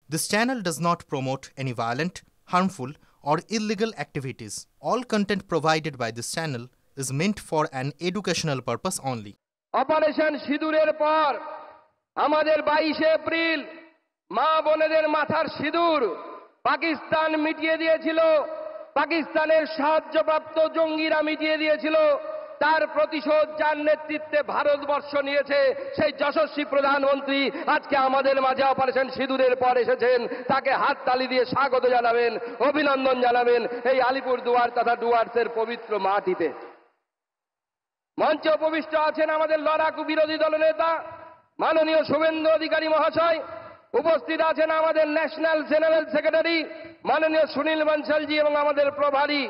This channel does not promote any violent, harmful, or illegal activities. All content provided by this channel is meant for an educational purpose only. Operation সিঁদুরের পর আমাদের 22 April মা বোনেদের মাথার সিঁদুর পাকিস্তান মিটিয়ে দিয়েছিল, পাকিস্তানের সাহায্যপ্রাপ্ত জঙ্গিরা মিটিয়ে দিয়েছিল। তার প্রতিশোধ যার নেতৃত্বে ভারতবর্ষ নিয়েছে, সেই যশস্বী প্রধানমন্ত্রী আজকে আমাদের মাঝে অপারেশন সিঁদুরের পর এসেছেন। তাকে হাততালি দিয়ে স্বাগত জানাবেন, অভিনন্দন জানাবেন এই আলিপুরদুয়ার তথা ডুয়ার্সের পবিত্র মাটিতে। মঞ্চে উপবিষ্ট আছেন আমাদের লড়াকু বিরোধী দলনেতা মাননীয় শুভেন্দু অধিকারী মহাশয়, উপস্থিত আছেন আমাদের ন্যাশনাল জেনারেল সেক্রেটারি মাননীয় সুনীল বনশালজি এবং আমাদের প্রভারী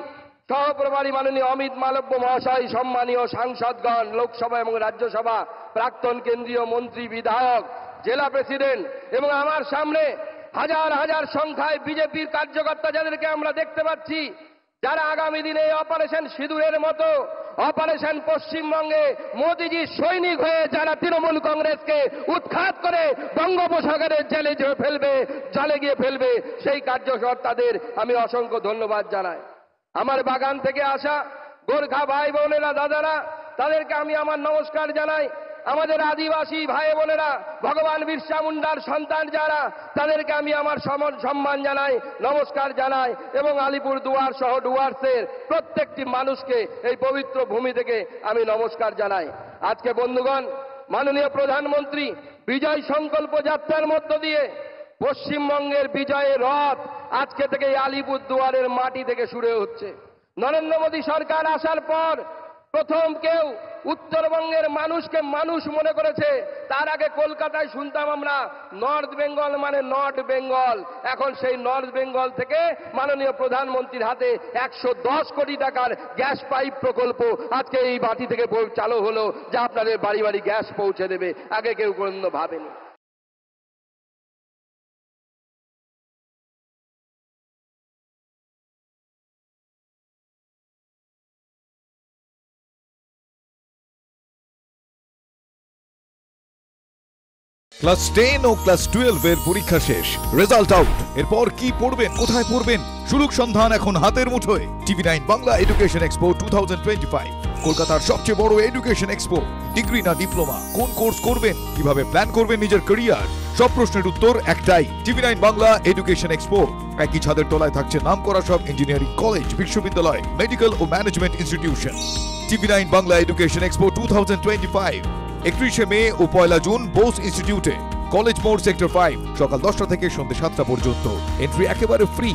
সহপ্রভারী মাননীয় অমিত মালব্য মহাশয়, সম্মানীয় সাংসদগণ, লোকসভা এবং রাজ্যসভা প্রাক্তন কেন্দ্রীয় মন্ত্রী, বিধায়ক, জেলা প্রেসিডেন্ট এবং আমার সামনে হাজার হাজার সংখ্যায় বিজেপির কার্যকর্তা যাদেরকে আমরা দেখতে পাচ্ছি, যারা আগামী দিনে অপারেশন সিঁদুরের মতো অপারেশন পশ্চিমবঙ্গে মোদিজি সৈনিক হয়ে যারা তৃণমূল কংগ্রেসকে উৎখাত করে বঙ্গোপসাগরের জেলে গিয়ে ফেলবে, সেই কার্যকর্তাদের আমি অসংখ্য ধন্যবাদ জানাই। আমার বাগান থেকে আসা গোর্খা ভাই বোনেরা, দাদারা, তাদেরকে আমি আমার নমস্কার জানাই। আমাদের আদিবাসী ভাই বোনেরা, ভগবান বিরসা মুন্ডার সন্তান যারা, তাদেরকে আমি আমার সম্মান জানাই, নমস্কার জানাই এবং আলিপুর দুয়ার সহ ডুয়ার্সের প্রত্যেকটি মানুষকে এই পবিত্র ভূমি থেকে আমি নমস্কার জানাই। আজকে বন্ধুগণ, মাননীয় প্রধানমন্ত্রী বিজয় সংকল্প যাত্রার মধ্য দিয়ে পশ্চিমবঙ্গের বিজয়ের রথ আজকে থেকে আলিপুর দুয়ারের মাটি থেকে শুরু হচ্ছে। নরেন্দ্র মোদী সরকার আসার পর প্রথম কেউ উত্তরবঙ্গের মানুষকে মানুষ মনে করেছে। তার আগে কলকাতায় শুনতাম আমরা নর্থ বেঙ্গল মানে নর্থ বেঙ্গল। এখন সেই নর্থ বেঙ্গল থেকে মাননীয় প্রধানমন্ত্রীর হাতে 110 কোটি টাকার গ্যাস পাইপ প্রকল্প আজকে এই মাটি থেকে চালু হলো, যা আপনাদের বাড়ি বাড়ি গ্যাস পৌঁছে দেবে। আগে কেউ কোনো ভাবেনি। ক্লাস 10 ও ক্লাস 12 এর পরীক্ষা শেষ, রেজাল্ট আউট। এরপর কি পড়বেন, কোথায় পড়বেন, সুলুক সন্ধান এখন হাতের মুঠোয়। TV9 বাংলা এডুকেশন এক্সপো 2025, কলকাতার সবচেয়ে বড় এডুকেশন এক্সপো। ডিগ্রি না ডিপ্লোমা, কোন কোর্স করবেন, কিভাবে প্ল্যান করবেন নিজের ক্যারিয়ার, সব প্রশ্নের উত্তর একটাই। TV9 Bangla education expo. একই ছাদের তলায় থাকছে নামকরা সব ইঞ্জিনিয়ারিং কলেজ, বিশ্ববিদ্যালয়, মেডিকেল ও management institution. TV9 Bangla education expo 2025, 31 মে ও 1 জুন বোস ইনস্টিটিউটে, কলেজ মোড়, সেক্টর 5, সকাল 10টা থেকে সন্ধ্যে 7টা পর্যন্ত। এন্ট্রি একেবারে ফ্রি।